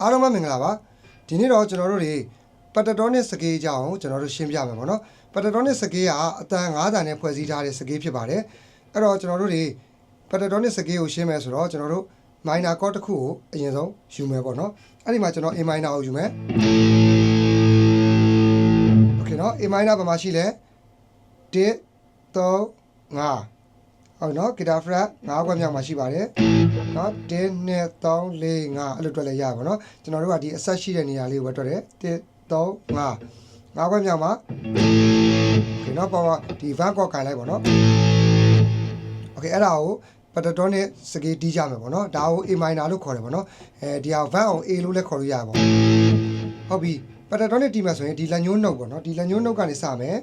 အားလုံးပဲမင်္ဂလာပါဒီနေ့တော့ကျွန်တော်တို့တွေပတ်တတော်နဲ့စကေးကြအောင်ကျွန်တော်တို့ရှင်းပြမယ်ပေါ့နော်ပတ်တတော်နဲ့စကေးကအတန်9တန်နဲ့ဖွဲ့စည်းထားတဲ့စကေးဖြစ်ပါတယ်အဲ့တော့ကျွန်တော်တို့တွေပတ်တတော်နဲ့စကေးကိုရှင်းမယ်ဆိုတော့ကျွန်တော်တို့ minor chord တစ်ခုကိုအရင်ဆုံးယူမယ်ပေါ့နော်အဲ့ဒီမှာကျွန်တော် A minor ကိုယူမယ် Okay နော် A minor ဘာမှရှိလဲ1 3 5ဟုတ်နော် guitar fret 5ခွက်မြောက်မှာရှိပါတယ်နော်1 2 3 4 5အဲ့လိုတွက်လဲရပါဘောနော်ကျွန်တော်တို့ကဒီအဆက်ရှိတဲ့နေရာလေးကိုပဲတွက်တယ်1 3 5ခွက်မြောက်မှာ Okay နော်ပေါ့ဒီ van chord ခိုင်လိုက်ပါနော် Okay အဲ့ဒါကိုပတ်တတော်နဲ့စကေးတီးကြမယ်ပေါ့နော်ဒါကို A minor လို့ခေါ်တယ်ပေါ့နော်ဒီဟာ van အောင် A လို့လည်းခေါ်လို့ရပါဘောဟုတ်ပြီပတ်တတော်နဲ့တီးမှဆိုရင်ဒီလက်ညှိုးနှုတ်ပေါ့နော်ဒီလက်ညှိုးနှုတ်ကနေစမယ်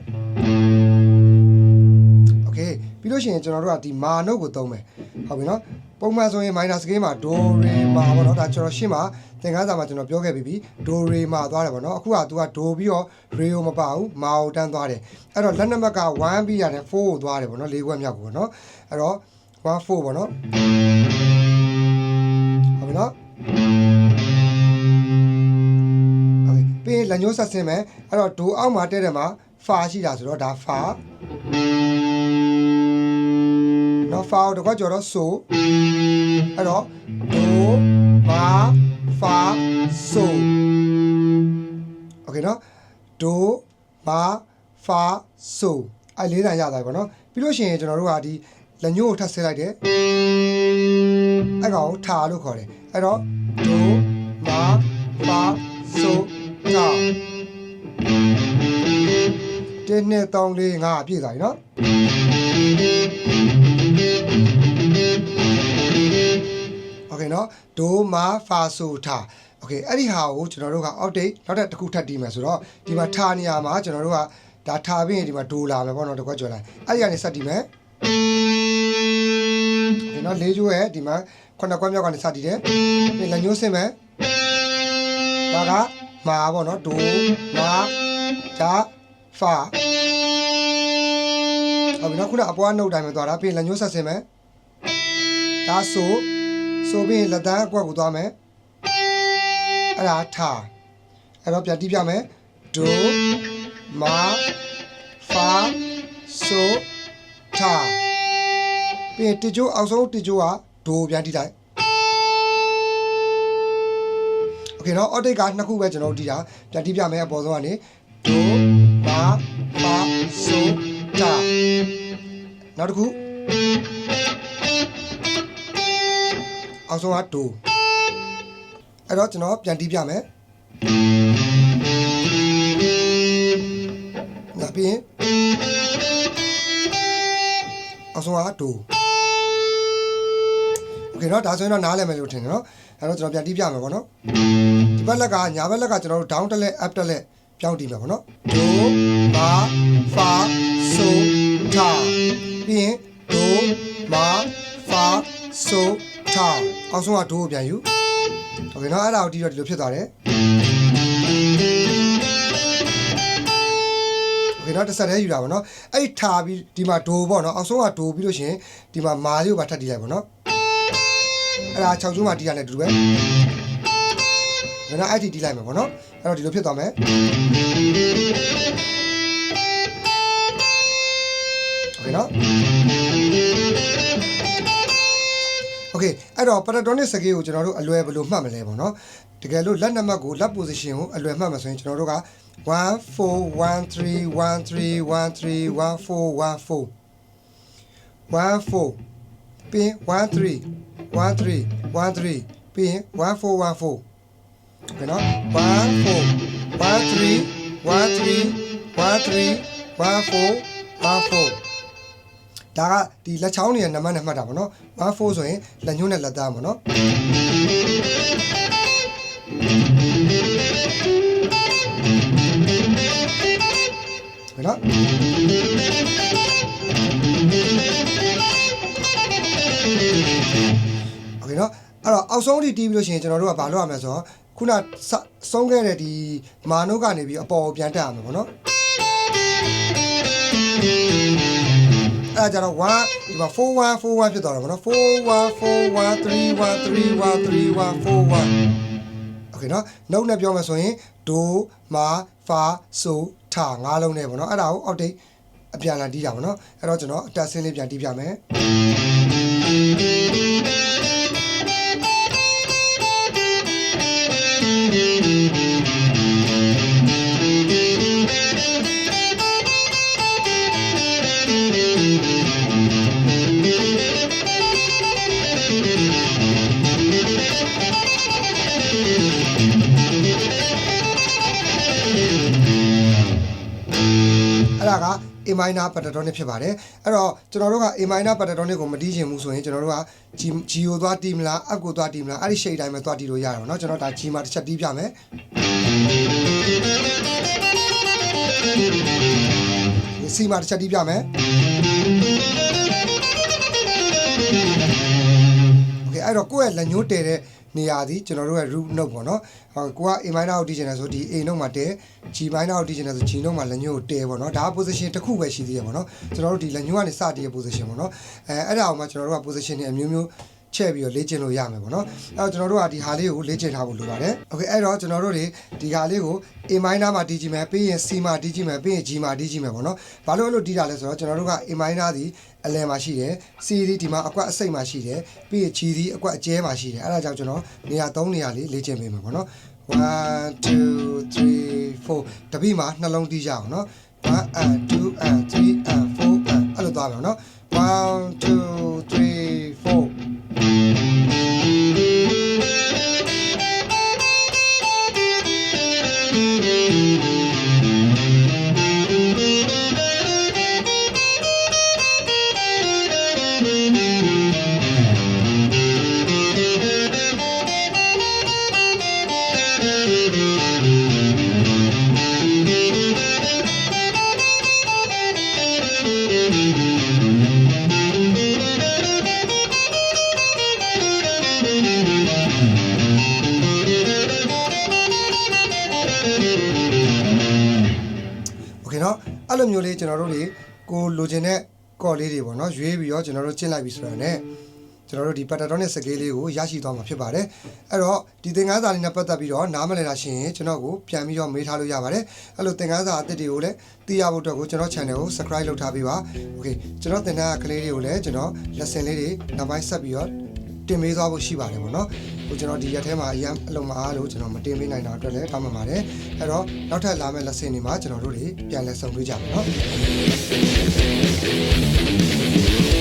ပြီးလို့ရှိရင်ကျွန်တော်တို့ကဒီမာနှုတ်ကိုသုံးမယ်ဟုတ်ပြီနော်ပုံမှန်ဆိုရင် minor scale မှာ do re ma ပေါ့နော်ဒါကျွန်တော်ရှင်းမှာသင်ခန်းစာမှာကျွန်တော်ပြောခဲ့ပြီးပြီ do re ma သွားတယ်ပေါ့နော်အခုက तू က do ပြီးတော့ re ကိုမပါဘူး ma ကိုတန်းသွားတယ်အဲ့တော့လက်နံပါတ်က1ပြီးရတယ်4ကိုသွားတယ်ပေါ့နော်၄ခွက်မြောက်ကိုပေါ့နော်အဲ့တော့1 4ပေါ့နော်ဟုတ်ပြီနော်ပြီးလက်ညှိုးဆက်ဆင်းမယ်အဲ့တော့ do အောက်မှာတဲ့တယ်မှာ fa ရှိတာဆိုတော့ဒါ faနော် fa တကွကျော်တော့ so အဲ့တော့ do ma fa so okay နော် do ma fa so အဲ့လေးတန်ရသွားပြီပေါ့နော်ပြီးလို့ရှိရင်ကျွန်တော်တို့ကဒီလက်ညှိုးကိုထပ်ဆင်းလိုက်တယ်အဲ့ကောင်ကိုထာလို့ခေါ်တယ်အဲ့တော့ do ma fa so ta 1 2 3 4 5ပြည့်သွားပြီနော်โอเคเนาะ do ma fa so tha โอเคအဲ့ဒီဟာကိုကျွန်တော်တို့က update နောက်တစ်ခုထပ်တီးမယ်ဆိုတော့ဒီမှာထာနေရာမှာကျွန်တော်တို့ကဒါထာပြီးရင်ဒီမှာ do လာမယ်ပေါ့နော်တကွက်ကျော်လိုက်အဲ့ဒီကနေစတီးမယ်ဒီနော်လေးကျိုးရဲ့ဒီမှာခုနှစ်ကွက်မြောက်ကနေစတီးတယ်ပြီးလက်ညှိုးဆင်းမယ်ဒါကမာပေါ့နော် do ma da fa ဟုတ်ပြီနော်ခုနအပွားနှုတ်တိုင်းမှာသွားတာပြီးလက်ညှိုးဆက်ဆင်းမယ်ဒါဆိုပြီးလက်သားအကွက်ကိုသွားမယ်အဲ့ဒါထာအဲ့တော့ပြန်တီးပြမယ် do ma fa so ta ပြီးတီကျိုးအောက်ဆုံးတီကျိုးက do ပြန်တီးလိုက်โอเคနော်အော်တိတ်ကနှစ်ခုပဲကျွန်တော်တို့တီးတာပြန်တီးပြမယ်အပေါ်ဆုံးကနေ do ma fa so ta နောက်တစ်ခုအောက်ဆုံးက do အဲ့တော့ကျွန်တော်ပြန်တီးပြမယ်နောက်ပြီးရင်အောက်ဆုံးက do โอเคเนาะဒါဆိုရင်တော့နားလည်မယ်လို့ထင်တယ်เนาะအဲ့တော့ကျွန်တော်ပြန်တီးပြမယ်ပေါ့နော်ဒီဘက်လက်ကညာဘက်လက်ကကျွန်တော်တို့ down တက်လက် up တက်လက်ပြောင်းတီးမယ်ပေါ့နော် do ma fa so ta ပြီးရင် do ma fa so ta အောက်ဆုံးက do ကိုပြန်ယူโอเคเนาะအဲ့ဒါကိုတီးတော့ဒီလိုဖြစ်သွားတယ်โอเคเนาะတစ်ဆက်တည်းယူတာပေါ့နော်အဲ့ဒီထားပြီးဒီမှာ do ပေါ့နော်အောက်ဆုံးက do ပြီးလို့ရှိရင်ဒီမှာမာလေးကိုပါထပ်တီးလိုက်ပေါ့နော်အဲ့ဒါ6ကျိုးမှတီးရတယ်တူတူပဲဒါနဲ့အဲ့ဒီတီးလိုက်မယ်ပေါ့နော်အဲ့တော့ဒီလိုဖြစ်သွားမယ်โอเคเนาะโอเคအဲ့တော့ pentatonic scale ကိုကျွန်တော်တို့အလွယ်ဘယ်လိုမှတ်မလဲပေါ့နော်တကယ်လို့လက်နံပါတ်ကိုလက် position ကိုအလွယ်မှတ်မှာဆိုရင်ကျွန်တော်တို့က1 4 1 3 1 3 1 3 1 4 1 4 1 4ပြီး1 3 1 3 1 3ပြီး1 4 1 4โอเคเนาะ1 4 1 3 1 3 1 3 1 4 1 4ဒါကဒီလက်ချောင်းတွေရဲ့နံပါတ်နဲ့မှတ်တာပေါ့နော်1 4ဆိုရင်လက်ညှိုးနဲ့လက်သားပေါ့နော်ဟုတ်နော်โอเคเนาะအဲ့တော့အောက်ဆုံးထိတီးပြီးလို့ရှိရင်ကျွန်တော်တို့ကဘာလုပ်ရမလဲဆိုတော့ခုနဆုံးခဲ့တဲ့ဒီမာနုတ်ကနေပြီးအပေါ်ကိုပြန်တက်ရမှာပေါ့နော်အဲ့ဒါကြတော့1ဒီမှာ4 1 4 1ဖြစ်သွားတယ်ဗောနော်4 1 4 1 3 1 3 1 3 1 4 1 okay နော်နှုတ်နဲ့ပြောမှဆိုရင်ဒိုမာဖာဆိုထာ၅လုံးနဲ့ပေါ့နော်အဲ့ဒါကိုအောက်တိတ်အပြန်လာတီးတာပေါ့နော်အဲ့တော့ကျွန်တော်အတက်ဆင်းလေးပြန်တီးပြမယ်အဲ့ဒါက A minor pentatonic ဖြစ်ပါတယ်အဲ့တော့ကျွန်တော်တို့က A minor pentatonic ကိုမတီးချင်ဘူးဆိုရင်ကျွန်တော်တို့က G ကိုသွားတီးမလား F ကိုသွားတီးမလားအဲ့ဒီ shape တိုင်းပဲသွားတီးလို့ရတယ်ပေါ့နော်ကျွန်တော်ဒါ G မှာတစ်ချက်တီးပြမယ် C မှာတစ်ချက်တီးပြမယ် Okay အဲ့တော့ကိုယ့်ရဲ့လက်ညှိုးတည်တဲ့နေရာဒီကျွန်တော်တို့ရဲ့ root note ပေါ့နော်ကိုက A minor ကိုတီးချင်တယ်ဆိုဒီ A note မှာတဲ G minor ကိုတီးချင်တယ်ဆို G note မှာလက်ညှိုးကိုတဲပေါ့နော်ဒါက position တစ်ခုပဲရှိသေးတယ်ပေါ့နော်ကျွန်တော်တို့ဒီလက်ညှိုးကနေစတည်ရဲ့ position ပေါ့နော်အဲ့ဒါအောင်မှကျွန်တော်တို့က position တွေအမျိုးမျိုးချဲ့ပြီးတော့လေ့ကျင့်လို့ရမယ်ပေါ့နော်အဲ့တော့ကျွန်တော်တို့ကဒီဟာလေးကိုလေ့ကျင့်ထားဖို့လိုပါတယ် Okay အဲ့တော့ကျွန်တော်တို့တွေဒီဟာလေးကို A minor မှာတီးကြည့်မယ်ပြီးရင် C မှာတီးကြည့်မယ်ပြီးရင် G မှာတီးကြည့်မယ်ပေါ့နော်ဘာလို့အဲ့လိုတီးတာလဲဆိုတော့ကျွန်တော်တို့က A minor ဒီအလယ်မှာရှိတယ် C ဒီမှာအကွက်အစိမ့်မှာရှိတယ်ပြီးရင် G ဒီအကွက်အကျဲမှာရှိတယ်အဲ့ဒါကြောင့်ကျွန်တော်နေရာ3နေရာလေးလေ့ကျင့်ပေးမယ်ပေါ့နော်1 2 3 4တပိမှာနှလုံးတီးကြအောင်နော်1 and 2 and 3 and 4 and အဲ့လိုသွားမယ်နော်1 2 3 4အဲ့လိုမျိုးလေးကျွန်တော်တို့တွေကိုလိုချင်တဲ့ကော့လေးတွေပေါ့နော်ရွေးပြီးတော့ကျွန်တော်တို့ကျင့်လိုက်ပြီဆိုတာနဲ့ကျွန်တော်တို့ဒီ pentatonic scale လေးကိုရရှိသွားမှာဖြစ်ပါတယ်အဲ့တော့ဒီသင်ခန်းစာလေးနဲ့ပတ်သက်ပြီးတော့နားမလည်တာရှိရင်ကျွန်တော်ကိုပြန်ပြီးတော့မေးထားလို့ရပါတယ်အဲ့လိုသင်ခန်းစာအသစ်တွေကိုလည်းသိရဖို့အတွက်ကိုကျွန်တော် channel ကို subscribe လုပ်ထားပေးပါ Okay ကျွန်တော်သင်တန်းကလေးတွေကိုလည်းကျွန်တော် lesson လေးတွေနောက်ပိုင်းဆက်ပြီးတော့တင်ပေးသွားဖို့ရှိပါတယ်ပေါ့နော်ဟိုကျွန်တော်ဒီရက်ထဲမှာအရင်အလုံးမအားလို့ကျွန်တော်မတင်ပေးနိုင်တာအတွက်လည်းတောင်းပန်ပါတယ်အဲ့တော့နောက်ထပ်လာမယ့် lesson တွေမှာကျွန်တော်တို့တွေပြန်လည်ဆုံတွေ့ကြပါမယ်နော်